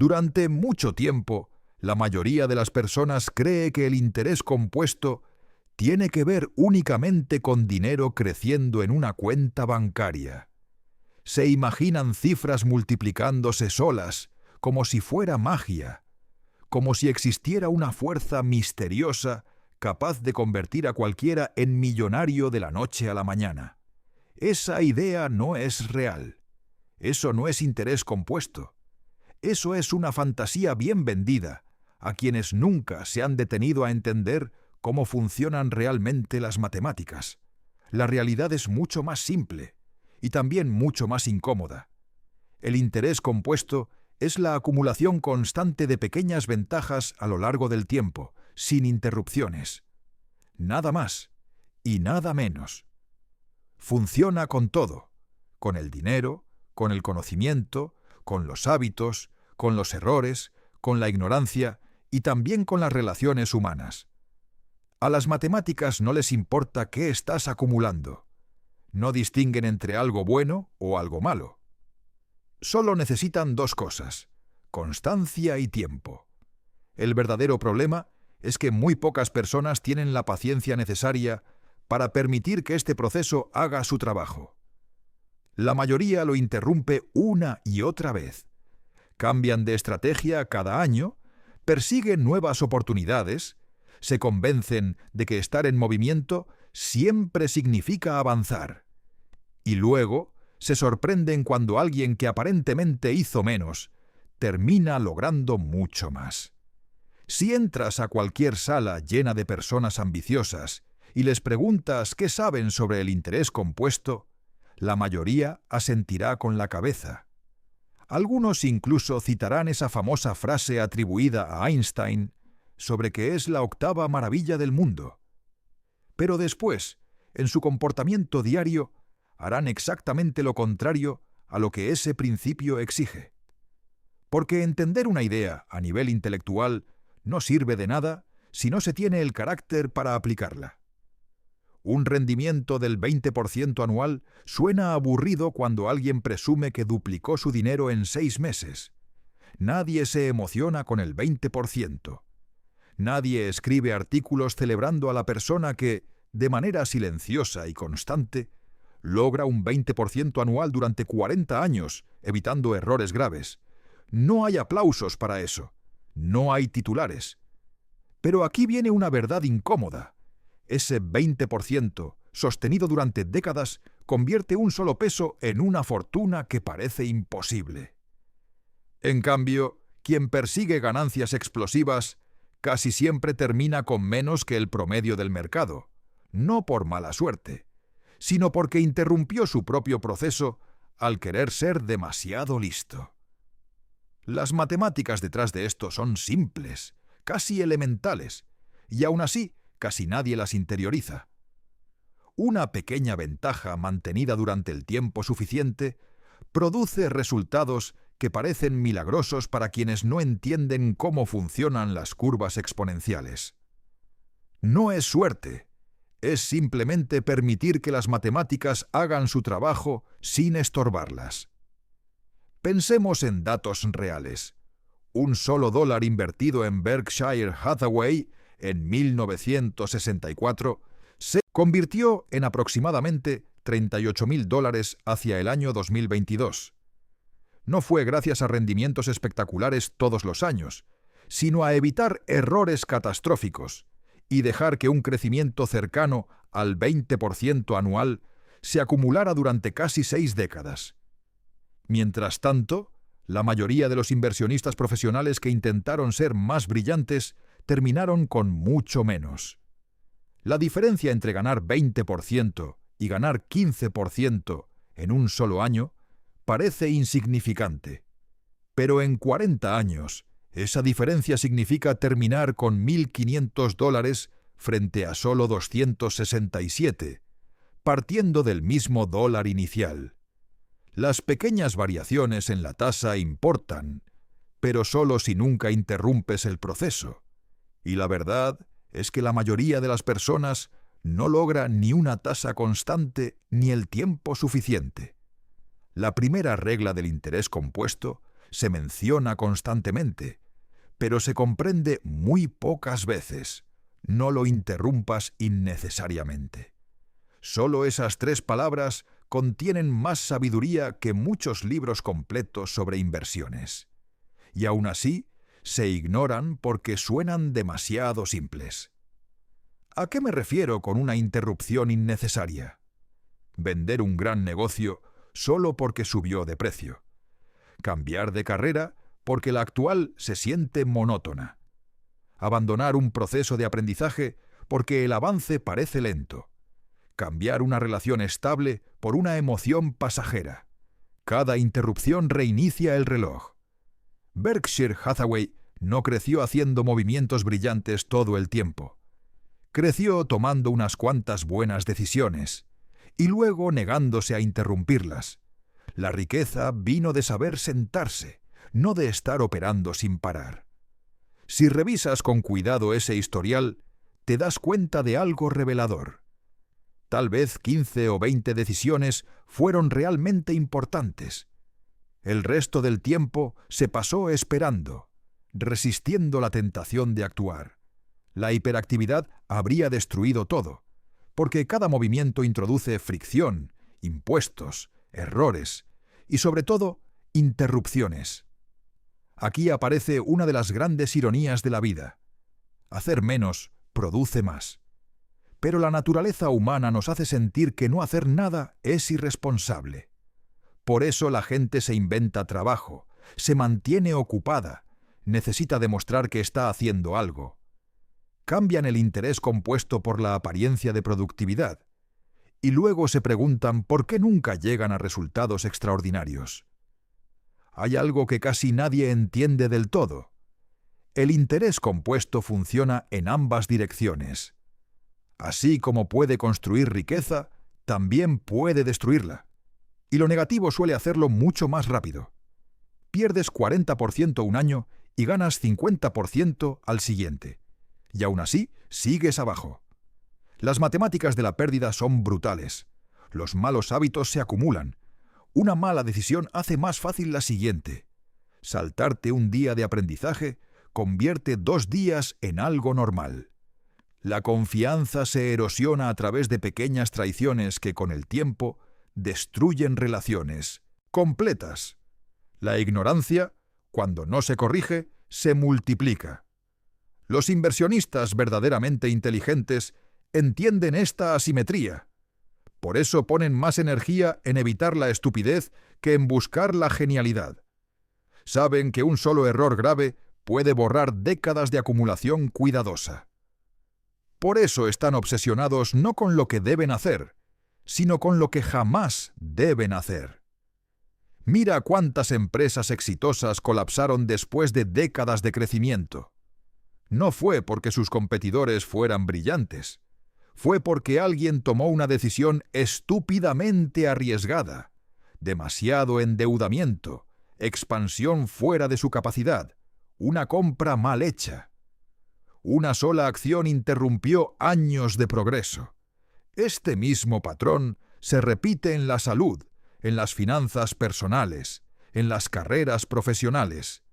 Durante mucho tiempo, la mayoría de las personas cree que el interés compuesto tiene que ver únicamente con dinero creciendo en una cuenta bancaria. Se imaginan cifras multiplicándose solas, como si fuera magia, como si existiera una fuerza misteriosa capaz de convertir a cualquiera en millonario de la noche a la mañana. Esa idea no es real. Eso no es interés compuesto. Eso es una fantasía bien vendida a quienes nunca se han detenido a entender cómo funcionan realmente las matemáticas. La realidad es mucho más simple y también mucho más incómoda. El interés compuesto es la acumulación constante de pequeñas ventajas a lo largo del tiempo, sin interrupciones. Nada más y nada menos. Funciona con todo, con el dinero, con el conocimiento, con los hábitos, con los errores, con la ignorancia y también con las relaciones humanas. A las matemáticas no les importa qué estás acumulando. No distinguen entre algo bueno o algo malo. Solo necesitan dos cosas: constancia y tiempo. El verdadero problema es que muy pocas personas tienen la paciencia necesaria para permitir que este proceso haga su trabajo. La mayoría lo interrumpe una y otra vez. Cambian de estrategia cada año, persiguen nuevas oportunidades, se convencen de que estar en movimiento siempre significa avanzar. Y luego se sorprenden cuando alguien que aparentemente hizo menos termina logrando mucho más. Si entras a cualquier sala llena de personas ambiciosas y les preguntas qué saben sobre el interés compuesto, la mayoría asentirá con la cabeza. Algunos incluso citarán esa famosa frase atribuida a Einstein sobre que es la octava maravilla del mundo. Pero después, en su comportamiento diario, harán exactamente lo contrario a lo que ese principio exige. Porque entender una idea a nivel intelectual no sirve de nada si no se tiene el carácter para aplicarla. Un rendimiento del 20% anual suena aburrido cuando alguien presume que duplicó su dinero en 6 meses. Nadie se emociona con el 20%. Nadie escribe artículos celebrando a la persona que, de manera silenciosa y constante, logra un 20% anual durante 40 años, evitando errores graves. No hay aplausos para eso. No hay titulares. Pero aquí viene una verdad incómoda. Ese 20%, sostenido durante décadas, convierte un solo peso en una fortuna que parece imposible. En cambio, quien persigue ganancias explosivas casi siempre termina con menos que el promedio del mercado, no por mala suerte, sino porque interrumpió su propio proceso al querer ser demasiado listo. Las matemáticas detrás de esto son simples, casi elementales, y aún así casi nadie las interioriza. Una pequeña ventaja mantenida durante el tiempo suficiente produce resultados que parecen milagrosos para quienes no entienden cómo funcionan las curvas exponenciales. No es suerte, es simplemente permitir que las matemáticas hagan su trabajo sin estorbarlas. Pensemos en datos reales. Un solo dólar invertido en Berkshire Hathaway en 1964 se convirtió en aproximadamente $38.000 hacia el año 2022. No fue gracias a rendimientos espectaculares todos los años, sino a evitar errores catastróficos y dejar que un crecimiento cercano al 20% anual se acumulara durante casi 6 décadas. Mientras tanto, la mayoría de los inversionistas profesionales que intentaron ser más brillantes terminaron con mucho menos. La diferencia entre ganar 20% y ganar 15% en un solo año parece insignificante. Pero en 40 años, esa diferencia significa terminar con $1.500 frente a solo 267, partiendo del mismo dólar inicial. Las pequeñas variaciones en la tasa importan, pero solo si nunca interrumpes el proceso. Y la verdad es que la mayoría de las personas no logra ni una tasa constante ni el tiempo suficiente. La primera regla del interés compuesto se menciona constantemente, pero se comprende muy pocas veces. No lo interrumpas innecesariamente. Solo esas 3 palabras contienen más sabiduría que muchos libros completos sobre inversiones. Y aún así, se ignoran porque suenan demasiado simples. ¿A qué me refiero con una interrupción innecesaria? Vender un gran negocio solo porque subió de precio. Cambiar de carrera porque la actual se siente monótona. Abandonar un proceso de aprendizaje porque el avance parece lento. Cambiar una relación estable por una emoción pasajera. Cada interrupción reinicia el reloj. Berkshire Hathaway no creció haciendo movimientos brillantes todo el tiempo. Creció tomando unas cuantas buenas decisiones y luego negándose a interrumpirlas. La riqueza vino de saber sentarse, no de estar operando sin parar. Si revisas con cuidado ese historial, te das cuenta de algo revelador. Tal vez 15 o 20 decisiones fueron realmente importantes. El resto del tiempo se pasó esperando, resistiendo la tentación de actuar. La hiperactividad habría destruido todo, porque cada movimiento introduce fricción, impuestos, errores y, sobre todo, interrupciones. Aquí aparece una de las grandes ironías de la vida. Hacer menos produce más. Pero la naturaleza humana nos hace sentir que no hacer nada es irresponsable. Por eso la gente se inventa trabajo, se mantiene ocupada, necesita demostrar que está haciendo algo. Cambian el interés compuesto por la apariencia de productividad y luego se preguntan por qué nunca llegan a resultados extraordinarios. Hay algo que casi nadie entiende del todo. El interés compuesto funciona en ambas direcciones. Así como puede construir riqueza, también puede destruirla. Y lo negativo suele hacerlo mucho más rápido. Pierdes 40% un año y ganas 50% al siguiente. Y aún así, sigues abajo. Las matemáticas de la pérdida son brutales. Los malos hábitos se acumulan. Una mala decisión hace más fácil la siguiente. Saltarte un día de aprendizaje convierte 2 días en algo normal. La confianza se erosiona a través de pequeñas traiciones que con el tiempo destruyen relaciones completas. La ignorancia, cuando no se corrige, se multiplica. Los inversionistas verdaderamente inteligentes entienden esta asimetría. Por eso ponen más energía en evitar la estupidez que en buscar la genialidad. Saben que un solo error grave puede borrar décadas de acumulación cuidadosa. Por eso están obsesionados no con lo que deben hacer, sino con lo que jamás deben hacer. Mira cuántas empresas exitosas colapsaron después de décadas de crecimiento. No fue porque sus competidores fueran brillantes. Fue porque alguien tomó una decisión estúpidamente arriesgada, demasiado endeudamiento, expansión fuera de su capacidad, una compra mal hecha. Una sola acción interrumpió años de progreso. Este mismo patrón se repite en la salud, en las finanzas personales, en las carreras profesionales.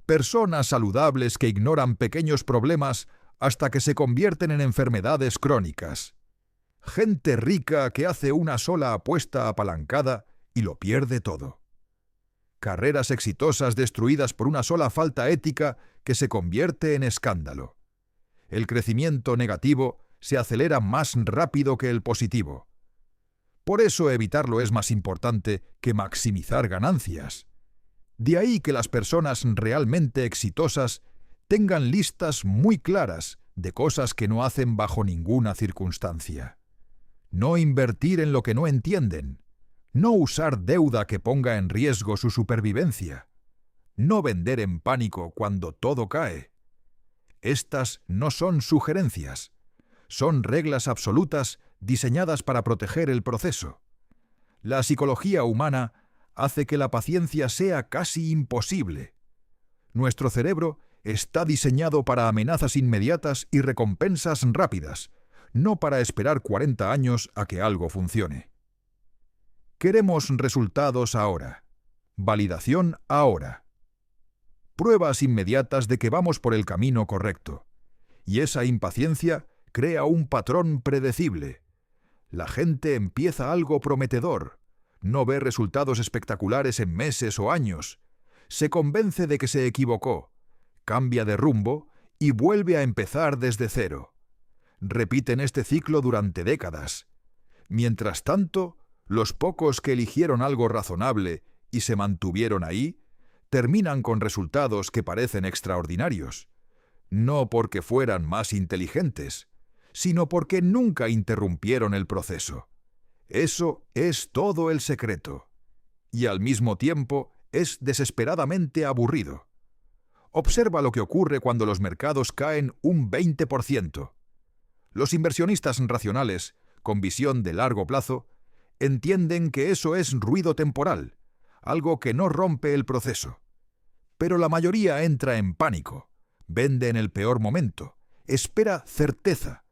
Personas saludables que ignoran pequeños problemas hasta que se convierten en enfermedades crónicas. Gente rica que hace una sola apuesta apalancada y lo pierde todo. Carreras exitosas destruidas por una sola falta ética que se convierte en escándalo. El crecimiento negativo se acelera más rápido que el positivo. Por eso evitarlo es más importante que maximizar ganancias. De ahí que las personas realmente exitosas tengan listas muy claras de cosas que no hacen bajo ninguna circunstancia. No invertir en lo que no entienden. No usar deuda que ponga en riesgo su supervivencia. No vender en pánico cuando todo cae. Estas no son sugerencias. Son reglas absolutas diseñadas para proteger el proceso. La psicología humana hace que la paciencia sea casi imposible. Nuestro cerebro está diseñado para amenazas inmediatas y recompensas rápidas, no para esperar 40 años a que algo funcione. Queremos resultados ahora, validación ahora, pruebas inmediatas de que vamos por el camino correcto. Y esa impaciencia crea un patrón predecible. La gente empieza algo prometedor, no ve resultados espectaculares en meses o años, se convence de que se equivocó, cambia de rumbo y vuelve a empezar desde cero. Repiten este ciclo durante décadas. Mientras tanto, los pocos que eligieron algo razonable y se mantuvieron ahí, terminan con resultados que parecen extraordinarios, no porque fueran más inteligentes, sino porque nunca interrumpieron el proceso. Eso es todo el secreto. Y al mismo tiempo es desesperadamente aburrido. Observa lo que ocurre cuando los mercados caen un 20%. Los inversionistas racionales, con visión de largo plazo, entienden que eso es ruido temporal, algo que no rompe el proceso. Pero la mayoría entra en pánico, vende en el peor momento, espera certeza,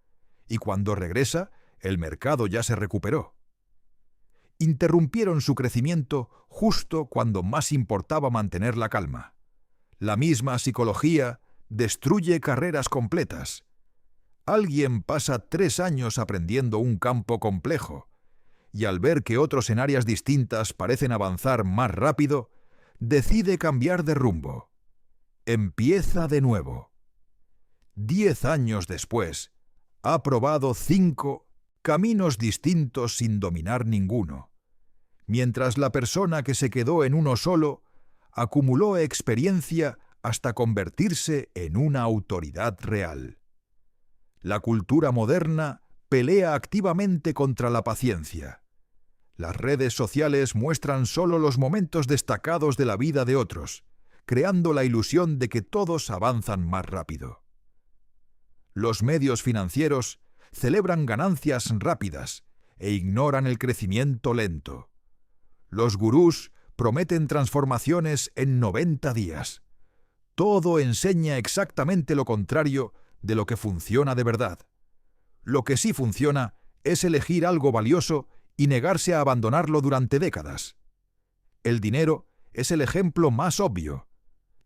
y cuando regresa, el mercado ya se recuperó. Interrumpieron su crecimiento justo cuando más importaba mantener la calma. La misma psicología destruye carreras completas. Alguien pasa 3 años aprendiendo un campo complejo, y al ver que otros en áreas distintas parecen avanzar más rápido, decide cambiar de rumbo. Empieza de nuevo. 10 años después, ha probado 5 caminos distintos sin dominar ninguno, mientras la persona que se quedó en uno solo acumuló experiencia hasta convertirse en una autoridad real. La cultura moderna pelea activamente contra la paciencia. Las redes sociales muestran solo los momentos destacados de la vida de otros, creando la ilusión de que todos avanzan más rápido. Los medios financieros celebran ganancias rápidas e ignoran el crecimiento lento. Los gurús prometen transformaciones en 90 días. Todo enseña exactamente lo contrario de lo que funciona de verdad. Lo que sí funciona es elegir algo valioso y negarse a abandonarlo durante décadas. El dinero es el ejemplo más obvio,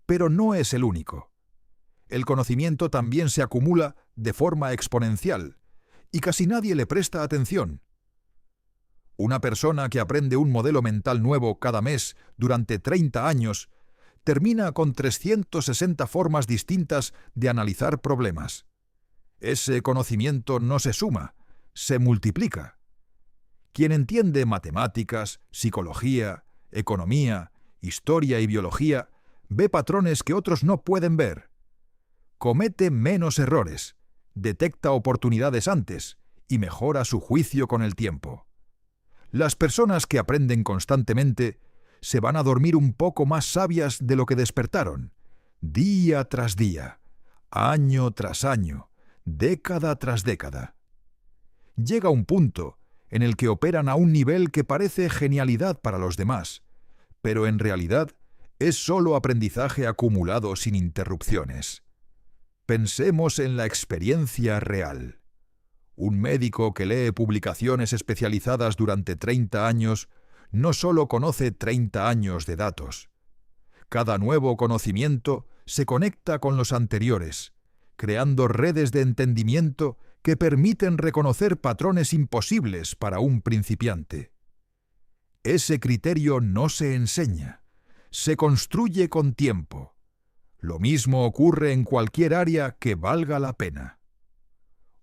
pero no es el único. El conocimiento también se acumula de forma exponencial, y casi nadie le presta atención. Una persona que aprende un modelo mental nuevo cada mes durante 30 años termina con 360 formas distintas de analizar problemas. Ese conocimiento no se suma, se multiplica. Quien entiende matemáticas, psicología, economía, historia y biología, ve patrones que otros no pueden ver. Comete menos errores, detecta oportunidades antes y mejora su juicio con el tiempo. Las personas que aprenden constantemente se van a dormir un poco más sabias de lo que despertaron, día tras día, año tras año, década tras década. Llega un punto en el que operan a un nivel que parece genialidad para los demás, pero en realidad es solo aprendizaje acumulado sin interrupciones. Pensemos en la experiencia real. Un médico que lee publicaciones especializadas durante 30 años no solo conoce 30 años de datos. Cada nuevo conocimiento se conecta con los anteriores, creando redes de entendimiento que permiten reconocer patrones imposibles para un principiante. Ese criterio no se enseña, se construye con tiempo. Lo mismo ocurre en cualquier área que valga la pena.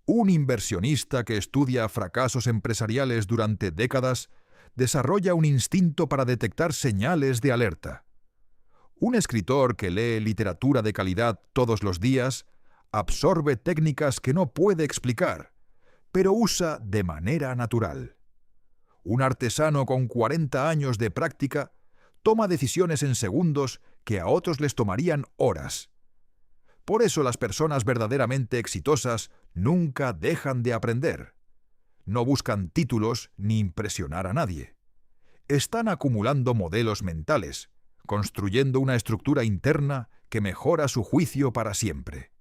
Un inversionista que estudia fracasos empresariales durante décadas desarrolla un instinto para detectar señales de alerta. Un escritor que lee literatura de calidad todos los días absorbe técnicas que no puede explicar, pero usa de manera natural. Un artesano con 40 años de práctica toma decisiones en segundos que a otros les tomarían horas. Por eso las personas verdaderamente exitosas nunca dejan de aprender. No buscan títulos ni impresionar a nadie. Están acumulando modelos mentales, construyendo una estructura interna que mejora su juicio para siempre.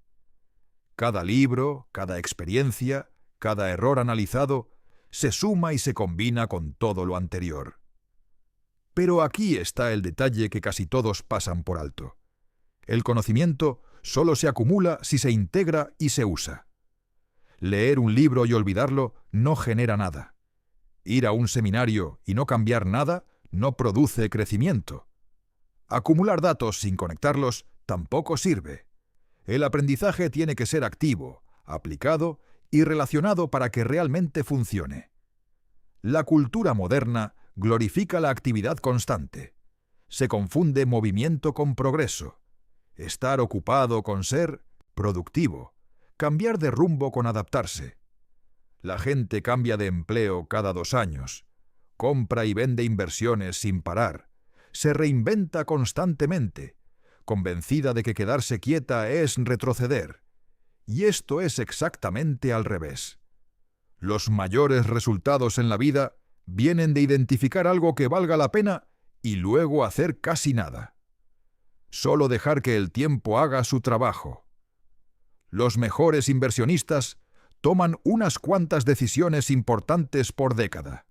Cada libro, cada experiencia, cada error analizado, se suma y se combina con todo lo anterior. Pero aquí está el detalle que casi todos pasan por alto. El conocimiento solo se acumula si se integra y se usa. Leer un libro y olvidarlo no genera nada. Ir a un seminario y no cambiar nada no produce crecimiento. Acumular datos sin conectarlos tampoco sirve. El aprendizaje tiene que ser activo, aplicado y relacionado para que realmente funcione. La cultura moderna glorifica la actividad constante. Se confunde movimiento con progreso. Estar ocupado con ser productivo. Cambiar de rumbo con adaptarse. La gente cambia de empleo cada 2 años. Compra y vende inversiones sin parar. Se reinventa constantemente, convencida de que quedarse quieta es retroceder. Y esto es exactamente al revés. Los mayores resultados en la vida vienen de identificar algo que valga la pena y luego hacer casi nada. Solo dejar que el tiempo haga su trabajo. Los mejores inversionistas toman unas cuantas decisiones importantes por década.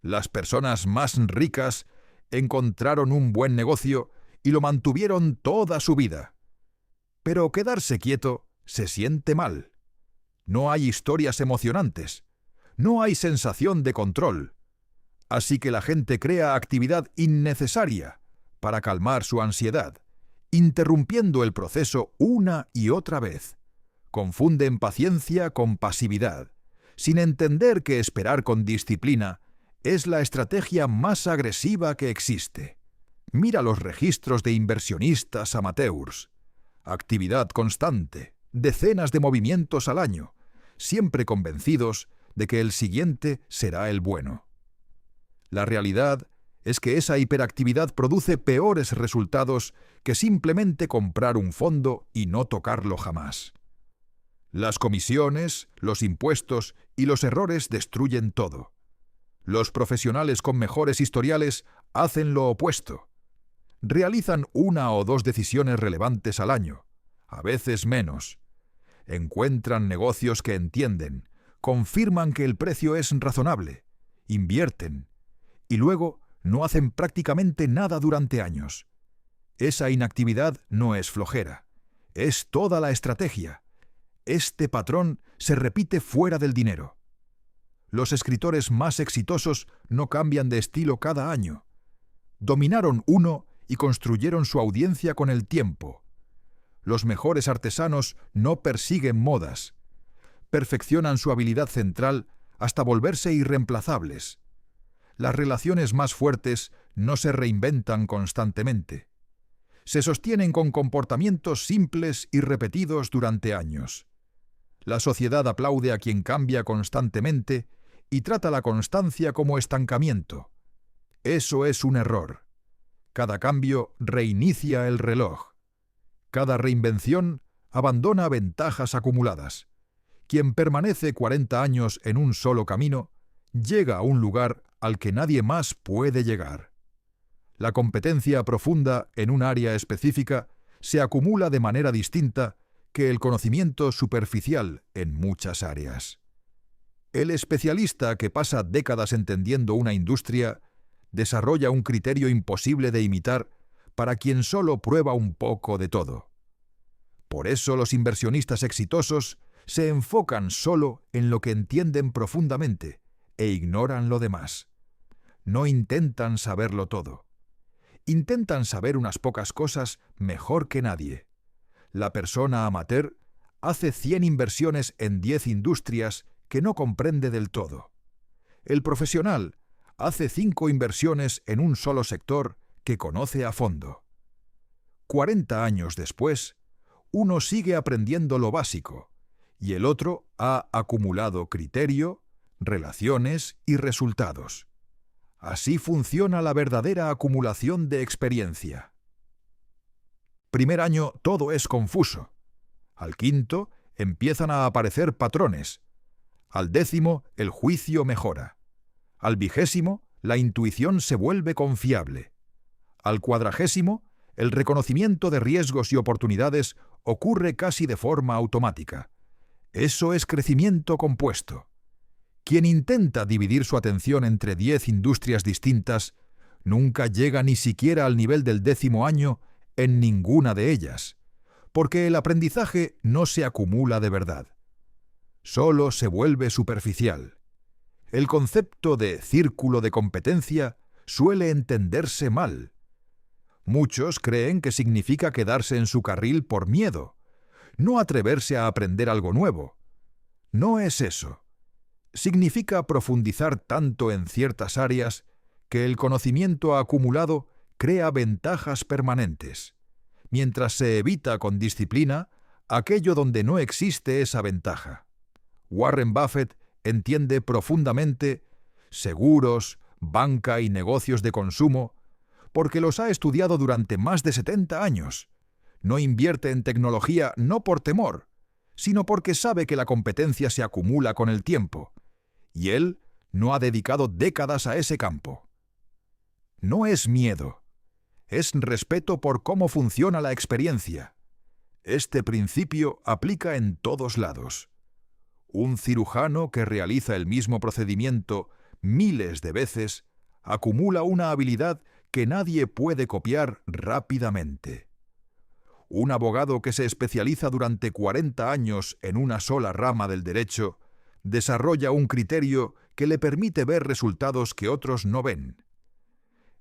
Las personas más ricas encontraron un buen negocio y lo mantuvieron toda su vida. Pero quedarse quieto se siente mal. No hay historias emocionantes. No hay sensación de control. Así que la gente crea actividad innecesaria para calmar su ansiedad, interrumpiendo el proceso una y otra vez. Confunden paciencia con pasividad, sin entender que esperar con disciplina es la estrategia más agresiva que existe. Mira los registros de inversionistas amateurs. Actividad constante, decenas de movimientos al año, siempre convencidos de que el siguiente será el bueno. La realidad es que esa hiperactividad produce peores resultados que simplemente comprar un fondo y no tocarlo jamás. Las comisiones, los impuestos y los errores destruyen todo. Los profesionales con mejores historiales hacen lo opuesto. Realizan 1 o 2 decisiones relevantes al año, a veces menos. Encuentran negocios que entienden, confirman que el precio es razonable, invierten, y luego no hacen prácticamente nada durante años. Esa inactividad no es flojera, es toda la estrategia. Este patrón se repite fuera del dinero. Los escritores más exitosos no cambian de estilo cada año. Dominaron uno y construyeron su audiencia con el tiempo. Los mejores artesanos no persiguen modas. Perfeccionan su habilidad central hasta volverse irreemplazables. Las relaciones más fuertes no se reinventan constantemente. Se sostienen con comportamientos simples y repetidos durante años. La sociedad aplaude a quien cambia constantemente y trata la constancia como estancamiento. Eso es un error. Cada cambio reinicia el reloj. Cada reinvención abandona ventajas acumuladas. Quien permanece 40 años en un solo camino, llega a un lugar al que nadie más puede llegar. La competencia profunda en un área específica se acumula de manera distinta que el conocimiento superficial en muchas áreas. El especialista que pasa décadas entendiendo una industria desarrolla un criterio imposible de imitar para quien solo prueba un poco de todo. Por eso los inversionistas exitosos se enfocan solo en lo que entienden profundamente e ignoran lo demás. No intentan saberlo todo. Intentan saber unas pocas cosas mejor que nadie. La persona amateur hace 100 inversiones en 10 industrias que no comprende del todo. El profesional hace 5 inversiones en un solo sector que conoce a fondo. 40 años después, uno sigue aprendiendo lo básico y el otro ha acumulado criterio, relaciones y resultados. Así funciona la verdadera acumulación de experiencia. Primer año todo es confuso. Al quinto empiezan a aparecer patrones. Al 10º el juicio mejora. Al 20º la intuición se vuelve confiable. Al 40º el reconocimiento de riesgos y oportunidades ocurre casi de forma automática. Eso es crecimiento compuesto. Quien intenta dividir su atención entre 10 industrias distintas nunca llega ni siquiera al nivel del 10º año En ninguna de ellas, porque el aprendizaje no se acumula de verdad. Solo se vuelve superficial. El concepto de círculo de competencia suele entenderse mal. Muchos creen que significa quedarse en su carril por miedo, no atreverse a aprender algo nuevo. No es eso. Significa profundizar tanto en ciertas áreas que el conocimiento acumulado crea ventajas permanentes, mientras se evita con disciplina aquello donde no existe esa ventaja. Warren Buffett entiende profundamente seguros, banca y negocios de consumo porque los ha estudiado durante más de 70 años. No invierte en tecnología no por temor, sino porque sabe que la competencia se acumula con el tiempo, y él no ha dedicado décadas a ese campo. No es miedo, es respeto por cómo funciona la experiencia. Este principio aplica en todos lados. Un cirujano que realiza el mismo procedimiento miles de veces acumula una habilidad que nadie puede copiar rápidamente. Un abogado que se especializa durante 40 años en una sola rama del derecho desarrolla un criterio que le permite ver resultados que otros no ven.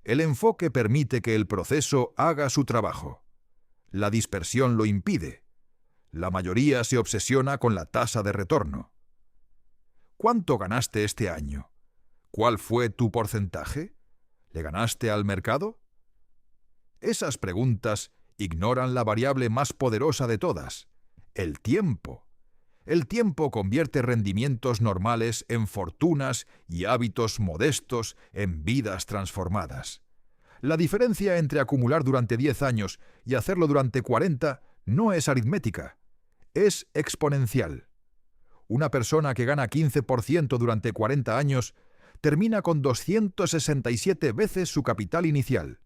El enfoque permite que el proceso haga su trabajo. La dispersión lo impide. La mayoría se obsesiona con la tasa de retorno. ¿Cuánto ganaste este año? ¿Cuál fue tu porcentaje? ¿Le ganaste al mercado? Esas preguntas ignoran la variable más poderosa de todas, el tiempo. El tiempo convierte rendimientos normales en fortunas y hábitos modestos en vidas transformadas. La diferencia entre acumular durante 10 años y hacerlo durante 40 no es aritmética, es exponencial. Una persona que gana 15% durante 40 años termina con 267 veces su capital inicial.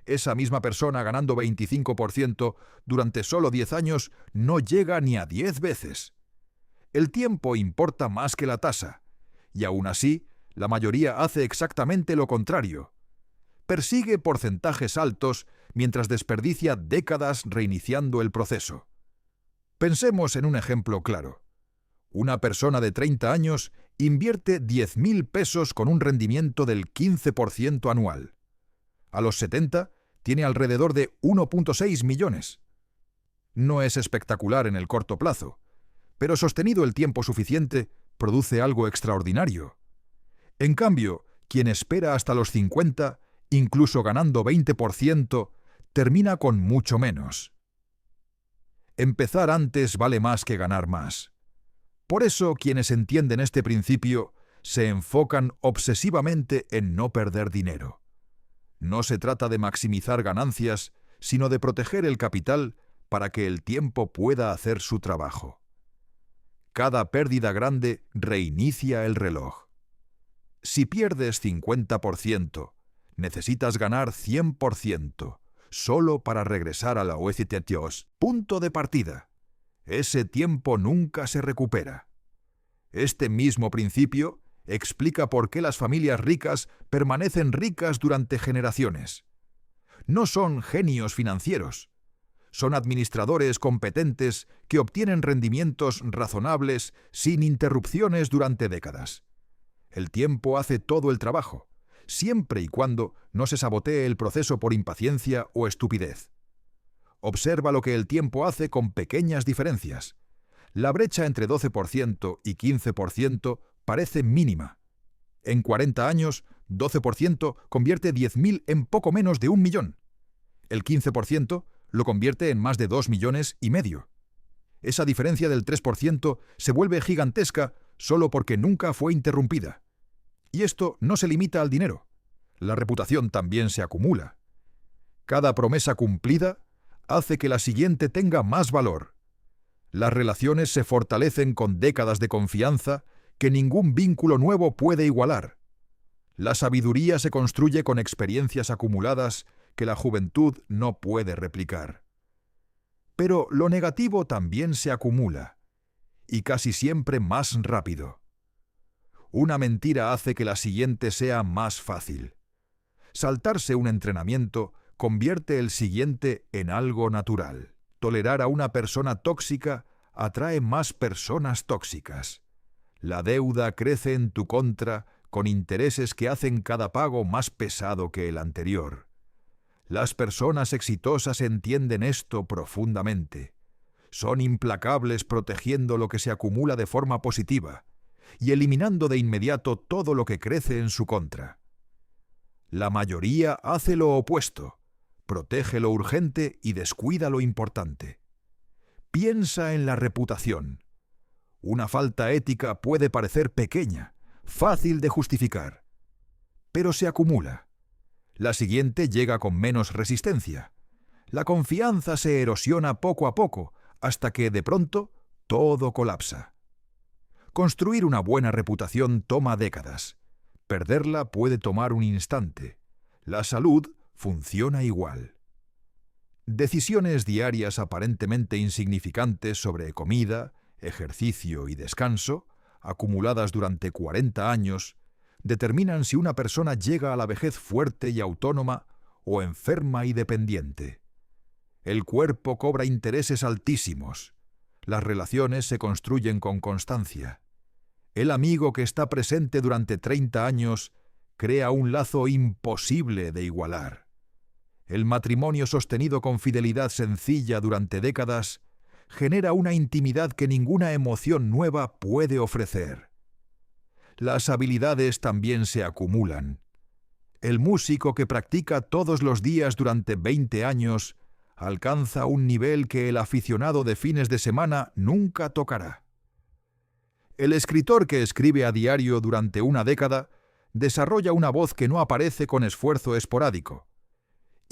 Esa misma persona ganando 25% durante solo 10 años no llega ni a 10 veces. El tiempo importa más que la tasa, y aún así, la mayoría hace exactamente lo contrario. Persigue porcentajes altos mientras desperdicia décadas reiniciando el proceso. Pensemos en un ejemplo claro. Una persona de 30 años invierte 10.000 pesos con un rendimiento del 15% anual. A los 70 tiene alrededor de 1,6 millones. No es espectacular en el corto plazo, pero sostenido el tiempo suficiente, produce algo extraordinario. En cambio, quien espera hasta los 50, incluso ganando 20%, termina con mucho menos. Empezar antes vale más que ganar más. Por eso, quienes entienden este principio se enfocan obsesivamente en no perder dinero. No se trata de maximizar ganancias, sino de proteger el capital para que el tiempo pueda hacer su trabajo. Cada pérdida grande reinicia el reloj. Si pierdes 50%, necesitas ganar 100%, solo para regresar a la OECTTOS. Punto de partida. Ese tiempo nunca se recupera. Este mismo principio explica por qué las familias ricas permanecen ricas durante generaciones. No son genios financieros. Son administradores competentes que obtienen rendimientos razonables sin interrupciones durante décadas. El tiempo hace todo el trabajo, siempre y cuando no se sabotee el proceso por impaciencia o estupidez. Observa lo que el tiempo hace con pequeñas diferencias. La brecha entre 12% y 15% parece mínima. En 40 años, 12% convierte 10.000 en poco menos de 1 millón. El 15% lo convierte en más de 2,5 millones. Esa diferencia del 3% se vuelve gigantesca solo porque nunca fue interrumpida. Y esto no se limita al dinero. La reputación también se acumula. Cada promesa cumplida hace que la siguiente tenga más valor. Las relaciones se fortalecen con décadas de confianza que ningún vínculo nuevo puede igualar. La sabiduría se construye con experiencias acumuladas que la juventud no puede replicar. Pero lo negativo también se acumula, y casi siempre más rápido. Una mentira hace que la siguiente sea más fácil. Saltarse un entrenamiento convierte el siguiente en algo natural. Tolerar a una persona tóxica atrae más personas tóxicas. La deuda crece en tu contra con intereses que hacen cada pago más pesado que el anterior. Las personas exitosas entienden esto profundamente. Son implacables protegiendo lo que se acumula de forma positiva y eliminando de inmediato todo lo que crece en su contra. La mayoría hace lo opuesto, protege lo urgente y descuida lo importante. Piensa en la reputación. Una falta ética puede parecer pequeña, fácil de justificar, pero se acumula. La siguiente llega con menos resistencia. La confianza se erosiona poco a poco, hasta que, de pronto, todo colapsa. Construir una buena reputación toma décadas. Perderla puede tomar un instante. La salud funciona igual. Decisiones diarias aparentemente insignificantes sobre comida, ejercicio y descanso, acumuladas durante 40 años, determinan si una persona llega a la vejez fuerte y autónoma o enferma y dependiente. El cuerpo cobra intereses altísimos. Las relaciones se construyen con constancia. El amigo que está presente durante 30 años crea un lazo imposible de igualar. El matrimonio sostenido con fidelidad sencilla durante décadas genera una intimidad que ninguna emoción nueva puede ofrecer. Las habilidades también se acumulan. El músico que practica todos los días durante 20 años alcanza un nivel que el aficionado de fines de semana nunca tocará. El escritor que escribe a diario durante una década desarrolla una voz que no aparece con esfuerzo esporádico.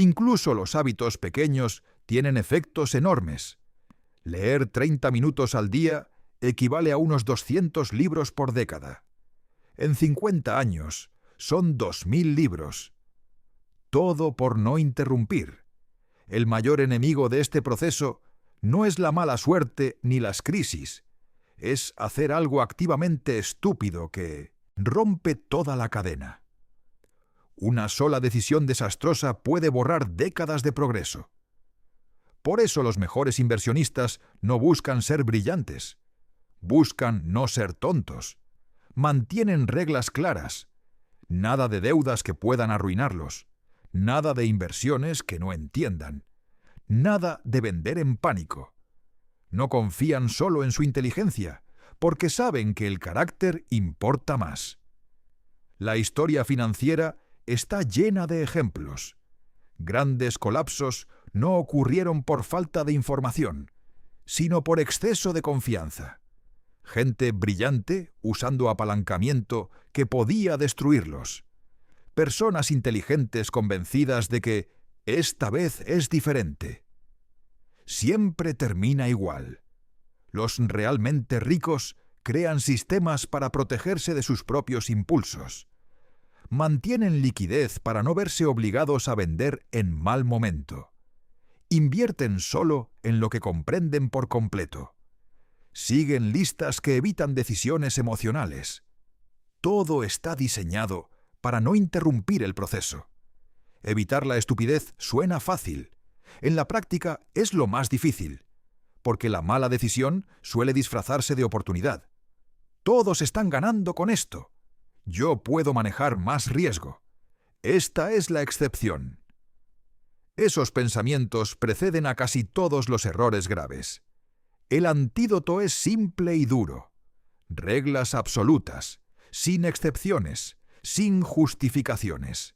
Incluso los hábitos pequeños tienen efectos enormes. Leer 30 minutos al día equivale a unos 200 libros por década. En 50 años son 2000 libros. Todo por no interrumpir. El mayor enemigo de este proceso no es la mala suerte ni las crisis. Es hacer algo activamente estúpido que rompe toda la cadena. Una sola decisión desastrosa puede borrar décadas de progreso. Por eso los mejores inversionistas no buscan ser brillantes. Buscan no ser tontos. Mantienen reglas claras. Nada de deudas que puedan arruinarlos. Nada de inversiones que no entiendan. Nada de vender en pánico. No confían solo en su inteligencia, porque saben que el carácter importa más. La historia financiera está llena de ejemplos. Grandes colapsos no ocurrieron por falta de información, sino por exceso de confianza. Gente brillante usando apalancamiento que podía destruirlos. Personas inteligentes convencidas de que esta vez es diferente. Siempre termina igual. Los realmente ricos crean sistemas para protegerse de sus propios impulsos. Mantienen liquidez para no verse obligados a vender en mal momento. Invierten solo en lo que comprenden por completo. Siguen listas que evitan decisiones emocionales. Todo está diseñado para no interrumpir el proceso. Evitar la estupidez suena fácil. En la práctica es lo más difícil, porque la mala decisión suele disfrazarse de oportunidad. Todos están ganando con esto. Yo puedo manejar más riesgo. Esta es la excepción. Esos pensamientos preceden a casi todos los errores graves. El antídoto es simple y duro. Reglas absolutas, sin excepciones, sin justificaciones.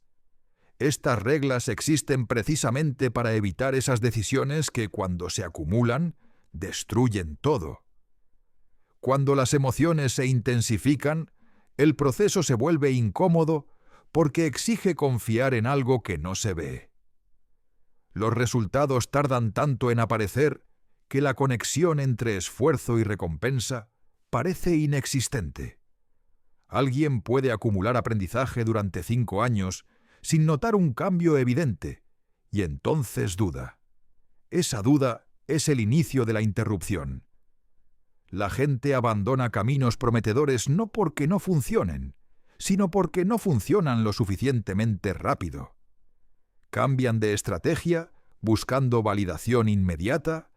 Estas reglas existen precisamente para evitar esas decisiones que, cuando se acumulan, destruyen todo. Cuando las emociones se intensifican, el proceso se vuelve incómodo porque exige confiar en algo que no se ve. Los resultados tardan tanto en aparecer que la conexión entre esfuerzo y recompensa parece inexistente. Alguien puede acumular aprendizaje durante 5 años sin notar un cambio evidente, y entonces duda. Esa duda es el inicio de la interrupción. La gente abandona caminos prometedores no porque no funcionen, sino porque no funcionan lo suficientemente rápido. Cambian de estrategia buscando validación inmediata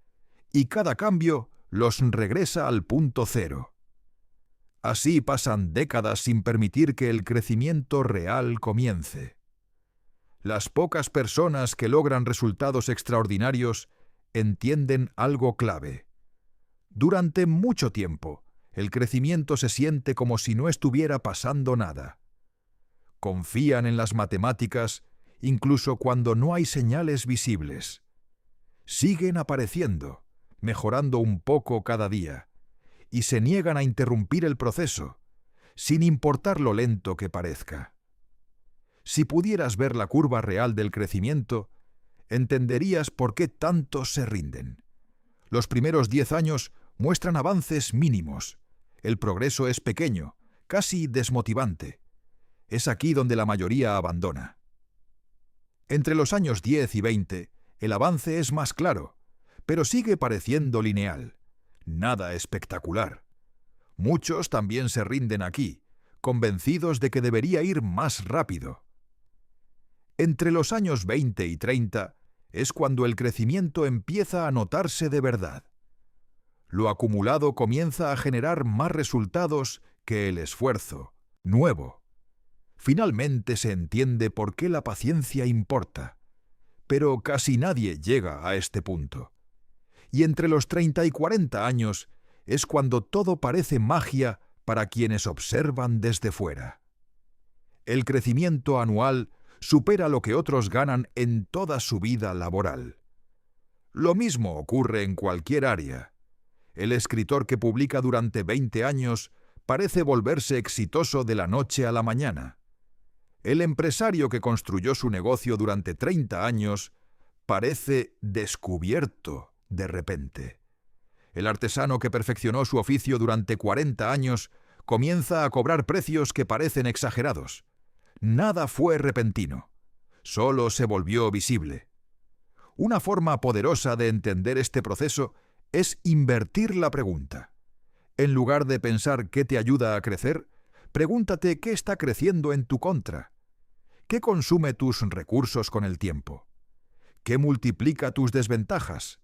y cada cambio los regresa al punto cero. Así pasan décadas sin permitir que el crecimiento real comience. Las pocas personas que logran resultados extraordinarios entienden algo clave. Durante mucho tiempo, el crecimiento se siente como si no estuviera pasando nada. Confían en las matemáticas incluso cuando no hay señales visibles. Siguen apareciendo, mejorando un poco cada día, y se niegan a interrumpir el proceso, sin importar lo lento que parezca. Si pudieras ver la curva real del crecimiento, entenderías por qué tantos se rinden. Los primeros 10 años muestran avances mínimos. El progreso es pequeño, casi desmotivante. Es aquí donde la mayoría abandona. Entre los años 10 y 20, el avance es más claro, pero sigue pareciendo lineal. Nada espectacular. Muchos también se rinden aquí, convencidos de que debería ir más rápido. Entre los años 20 y 30 es cuando el crecimiento empieza a notarse de verdad. Lo acumulado comienza a generar más resultados que el esfuerzo, nuevo. Finalmente se entiende por qué la paciencia importa, pero casi nadie llega a este punto. Y entre los 30 y 40 años es cuando todo parece magia para quienes observan desde fuera. El crecimiento anual supera lo que otros ganan en toda su vida laboral. Lo mismo ocurre en cualquier área. El escritor que publica durante 20 años parece volverse exitoso de la noche a la mañana. El empresario que construyó su negocio durante 30 años parece descubierto de repente. El artesano que perfeccionó su oficio durante 40 años comienza a cobrar precios que parecen exagerados. Nada fue repentino, solo se volvió visible. Una forma poderosa de entender este proceso es invertir la pregunta. En lugar de pensar qué te ayuda a crecer, pregúntate qué está creciendo en tu contra. ¿Qué consume tus recursos con el tiempo? ¿Qué multiplica tus desventajas?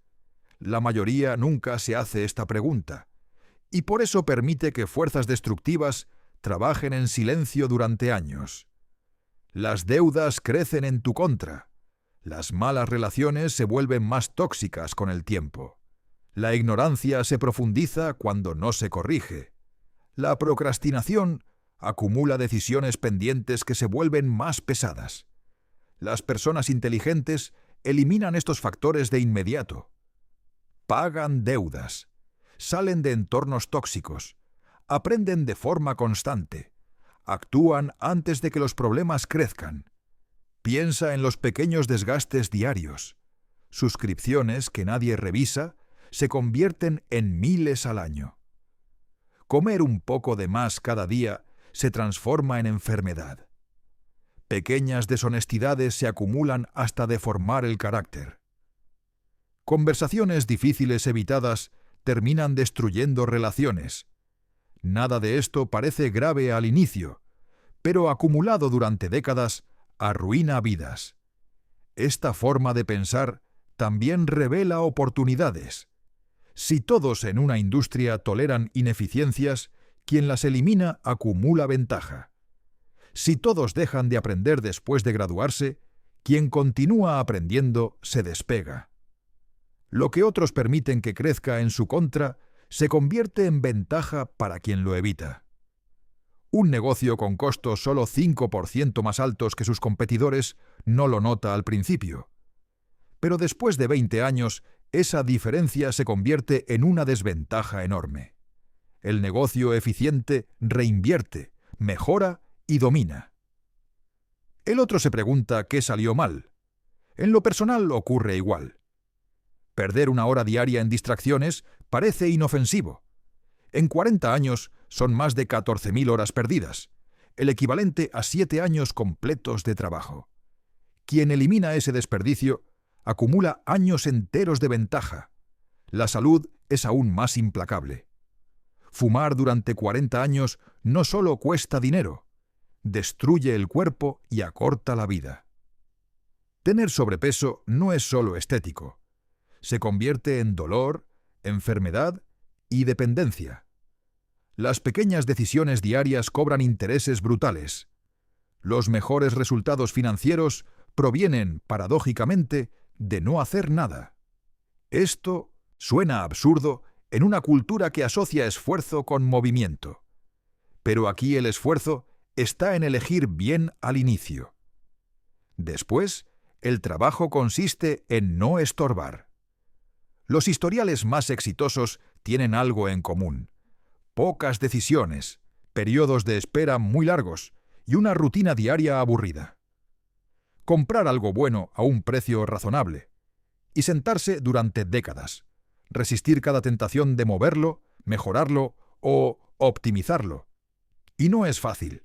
La mayoría nunca se hace esta pregunta, y por eso permite que fuerzas destructivas trabajen en silencio durante años. Las deudas crecen en tu contra. Las malas relaciones se vuelven más tóxicas con el tiempo. La ignorancia se profundiza cuando no se corrige. La procrastinación acumula decisiones pendientes que se vuelven más pesadas. Las personas inteligentes eliminan estos factores de inmediato. Pagan deudas, salen de entornos tóxicos, aprenden de forma constante, actúan antes de que los problemas crezcan. Piensa en los pequeños desgastes diarios. Suscripciones que nadie revisa se convierten en miles al año. Comer un poco de más cada día se transforma en enfermedad. Pequeñas deshonestidades se acumulan hasta deformar el carácter. Conversaciones difíciles evitadas terminan destruyendo relaciones. Nada de esto parece grave al inicio, pero acumulado durante décadas, arruina vidas. Esta forma de pensar también revela oportunidades. Si todos en una industria toleran ineficiencias, quien las elimina acumula ventaja. Si todos dejan de aprender después de graduarse, quien continúa aprendiendo se despega. Lo que otros permiten que crezca en su contra se convierte en ventaja para quien lo evita. Un negocio con costos solo 5% más altos que sus competidores no lo nota al principio. Pero después de 20 años, esa diferencia se convierte en una desventaja enorme. El negocio eficiente reinvierte, mejora y domina. El otro se pregunta qué salió mal. En lo personal ocurre igual. Perder una hora diaria en distracciones parece inofensivo. En 40 años son más de 14.000 horas perdidas, el equivalente a 7 años completos de trabajo. Quien elimina ese desperdicio acumula años enteros de ventaja. La salud es aún más implacable. Fumar durante 40 años no solo cuesta dinero, destruye el cuerpo y acorta la vida. Tener sobrepeso no es solo estético. Se convierte en dolor, enfermedad y dependencia. Las pequeñas decisiones diarias cobran intereses brutales. Los mejores resultados financieros provienen, paradójicamente, de no hacer nada. Esto suena absurdo en una cultura que asocia esfuerzo con movimiento. Pero aquí el esfuerzo está en elegir bien al inicio. Después, el trabajo consiste en no estorbar. Los historiales más exitosos tienen algo en común: pocas decisiones, periodos de espera muy largos y una rutina diaria aburrida. Comprar algo bueno a un precio razonable y sentarse durante décadas, resistir cada tentación de moverlo, mejorarlo o optimizarlo. Y no es fácil.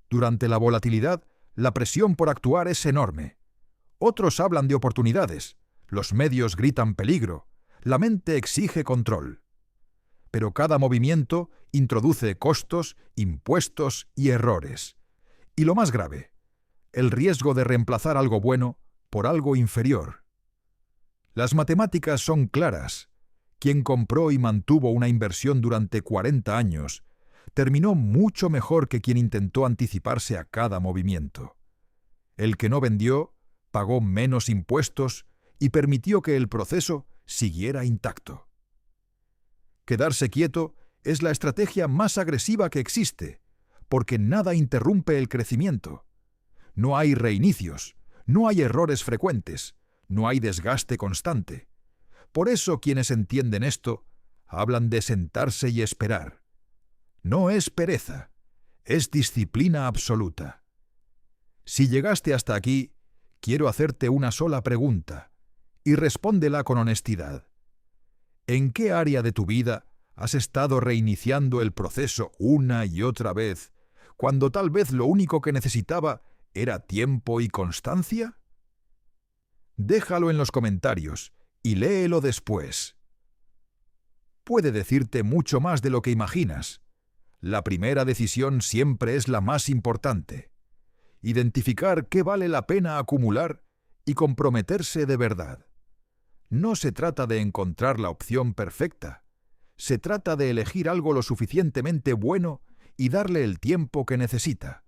Durante la volatilidad, la presión por actuar es enorme. Otros hablan de oportunidades, los medios gritan peligro, la mente exige control. Pero cada movimiento introduce costos, impuestos y errores. Y lo más grave, el riesgo de reemplazar algo bueno por algo inferior. Las matemáticas son claras. Quien compró y mantuvo una inversión durante 40 años terminó mucho mejor que quien intentó anticiparse a cada movimiento. El que no vendió pagó menos impuestos y permitió que el proceso siguiera intacto. Quedarse quieto es la estrategia más agresiva que existe, porque nada interrumpe el crecimiento. No hay reinicios, no hay errores frecuentes, no hay desgaste constante. Por eso quienes entienden esto hablan de sentarse y esperar. No es pereza, es disciplina absoluta. Si llegaste hasta aquí, quiero hacerte una sola pregunta, y respóndela con honestidad. ¿En qué área de tu vida has estado reiniciando el proceso una y otra vez, cuando tal vez lo único que necesitaba era tiempo y constancia? Déjalo en los comentarios y léelo después. Puede decirte mucho más de lo que imaginas. La primera decisión siempre es la más importante. Identificar qué vale la pena acumular y comprometerse de verdad. No se trata de encontrar la opción perfecta. Se trata de elegir algo lo suficientemente bueno y darle el tiempo que necesita.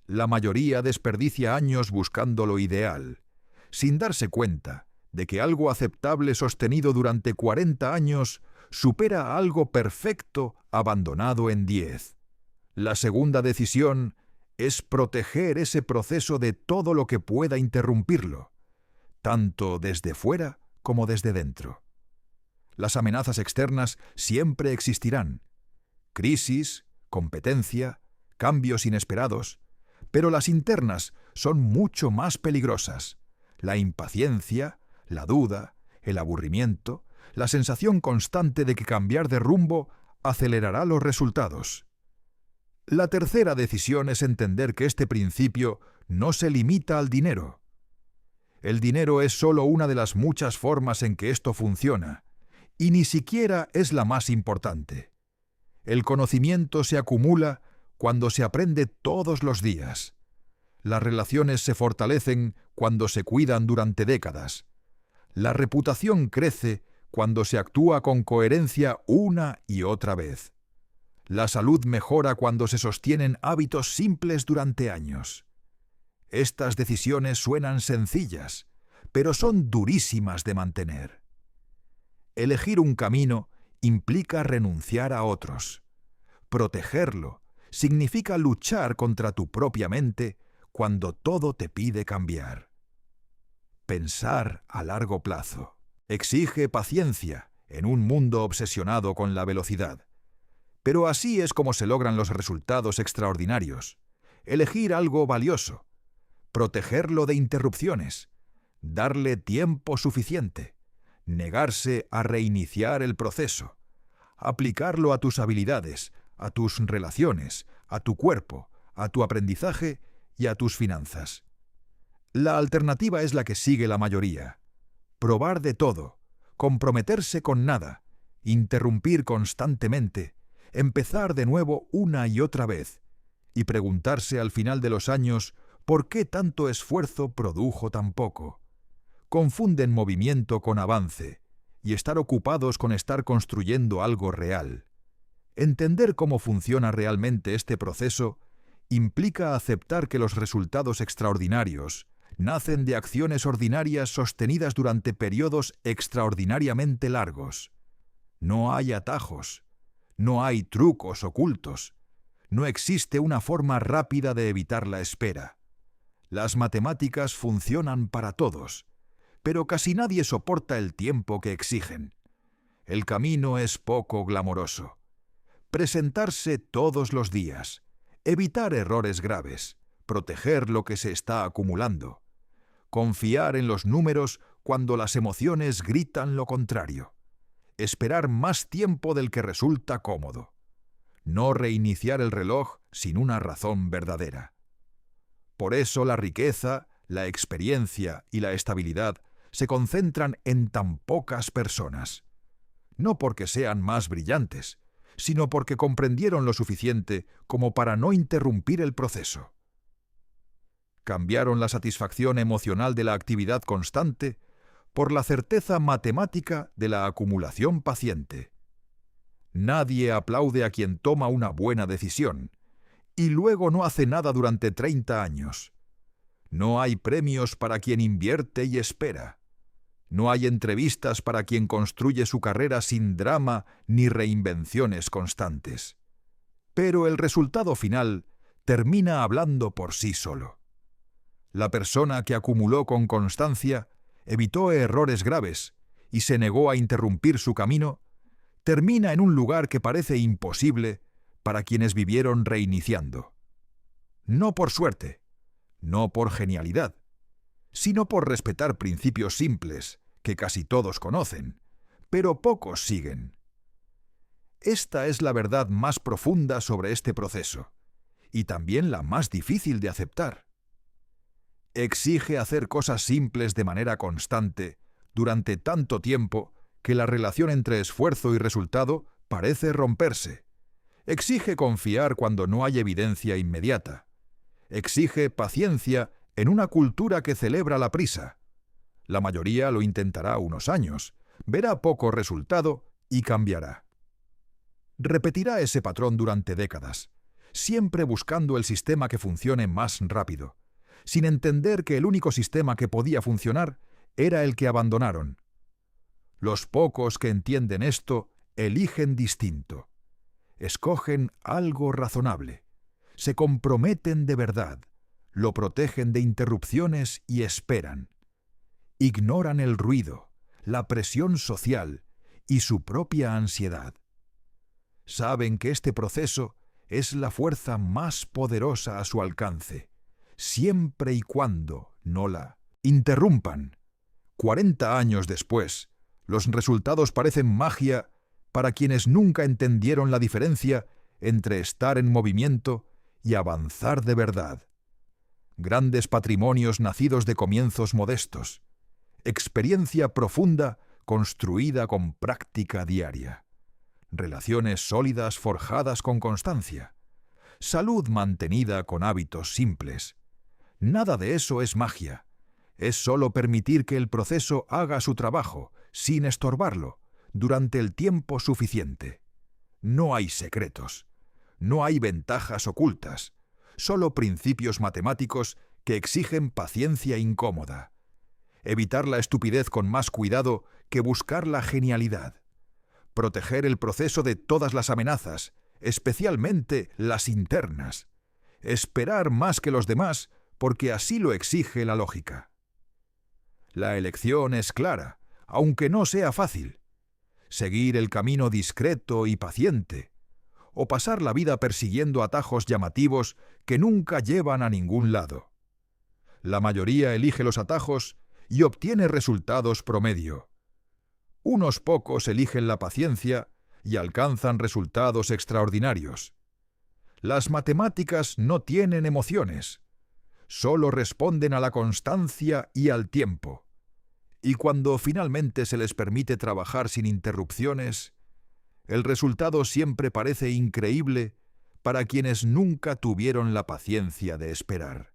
La mayoría desperdicia años buscando lo ideal, sin darse cuenta de que algo aceptable sostenido durante 40 años supera a algo perfecto abandonado en 10. La segunda decisión es proteger ese proceso de todo lo que pueda interrumpirlo, tanto desde fuera como desde dentro. Las amenazas externas siempre existirán: crisis, competencia, cambios inesperados, pero las internas son mucho más peligrosas. La impaciencia, la duda, el aburrimiento, la sensación constante de que cambiar de rumbo acelerará los resultados. La tercera decisión es entender que este principio no se limita al dinero. El dinero es solo una de las muchas formas en que esto funciona, y ni siquiera es la más importante. El conocimiento se acumula cuando se aprende todos los días. Las relaciones se fortalecen cuando se cuidan durante décadas. La reputación crece cuando se actúa con coherencia una y otra vez. La salud mejora cuando se sostienen hábitos simples durante años. Estas decisiones suenan sencillas, pero son durísimas de mantener. Elegir un camino implica renunciar a otros. Protegerlo significa luchar contra tu propia mente cuando todo te pide cambiar. Pensar a largo plazo exige paciencia en un mundo obsesionado con la velocidad. Pero así es como se logran los resultados extraordinarios. Elegir algo valioso, protegerlo de interrupciones, darle tiempo suficiente, negarse a reiniciar el proceso, aplicarlo a tus habilidades, a tus relaciones, a tu cuerpo, a tu aprendizaje y a tus finanzas. La alternativa es la que sigue la mayoría: probar de todo, comprometerse con nada, interrumpir constantemente, empezar de nuevo una y otra vez, y preguntarse al final de los años ¿Por qué tanto esfuerzo produjo tan poco? Confunden movimiento con avance y estar ocupados con estar construyendo algo real. Entender cómo funciona realmente este proceso implica aceptar que los resultados extraordinarios nacen de acciones ordinarias sostenidas durante periodos extraordinariamente largos. No hay atajos, no hay trucos ocultos, no existe una forma rápida de evitar la espera. Las matemáticas funcionan para todos, pero casi nadie soporta el tiempo que exigen. El camino es poco glamoroso. Presentarse todos los días, evitar errores graves, proteger lo que se está acumulando, confiar en los números cuando las emociones gritan lo contrario, esperar más tiempo del que resulta cómodo, no reiniciar el reloj sin una razón verdadera. Por eso la riqueza, la experiencia y la estabilidad se concentran en tan pocas personas. No porque sean más brillantes, sino porque comprendieron lo suficiente como para no interrumpir el proceso. Cambiaron la satisfacción emocional de la actividad constante por la certeza matemática de la acumulación paciente. Nadie aplaude a quien toma una buena decisión y luego no hace nada durante 30 años. No hay premios para quien invierte y espera. No hay entrevistas para quien construye su carrera sin drama ni reinvenciones constantes. Pero el resultado final termina hablando por sí solo. La persona que acumuló con constancia, evitó errores graves y se negó a interrumpir su camino, termina en un lugar que parece imposible para quienes vivieron reiniciando. No por suerte, no por genialidad, sino por respetar principios simples que casi todos conocen, pero pocos siguen. Esta es la verdad más profunda sobre este proceso, y también la más difícil de aceptar. Exige hacer cosas simples de manera constante, durante tanto tiempo, que la relación entre esfuerzo y resultado parece romperse. Exige confiar cuando no hay evidencia inmediata. Exige paciencia en una cultura que celebra la prisa. La mayoría lo intentará unos años, verá poco resultado y cambiará. Repetirá ese patrón durante décadas, siempre buscando el sistema que funcione más rápido, sin entender que el único sistema que podía funcionar era el que abandonaron. Los pocos que entienden esto eligen distinto. Escogen algo razonable, se comprometen de verdad, lo protegen de interrupciones y esperan. Ignoran el ruido, la presión social y su propia ansiedad. Saben que este proceso es la fuerza más poderosa a su alcance, siempre y cuando no la interrumpan. 40 años después, los resultados parecen magia para quienes nunca entendieron la diferencia entre estar en movimiento y avanzar de verdad. Grandes patrimonios nacidos de comienzos modestos. Experiencia profunda construida con práctica diaria. Relaciones sólidas forjadas con constancia. Salud mantenida con hábitos simples. Nada de eso es magia. Es solo permitir que el proceso haga su trabajo, sin estorbarlo, durante el tiempo suficiente. No hay secretos. No hay ventajas ocultas. Solo principios matemáticos que exigen paciencia incómoda. Evitar la estupidez con más cuidado que buscar la genialidad. Proteger el proceso de todas las amenazas, especialmente las internas. Esperar más que los demás porque así lo exige la lógica. La elección es clara, aunque no sea fácil. Seguir el camino discreto y paciente, o pasar la vida persiguiendo atajos llamativos que nunca llevan a ningún lado. La mayoría elige los atajos y obtiene resultados promedio. Unos pocos eligen la paciencia y alcanzan resultados extraordinarios. Las matemáticas no tienen emociones, solo responden a la constancia y al tiempo. Y cuando finalmente se les permite trabajar sin interrupciones, el resultado siempre parece increíble para quienes nunca tuvieron la paciencia de esperar.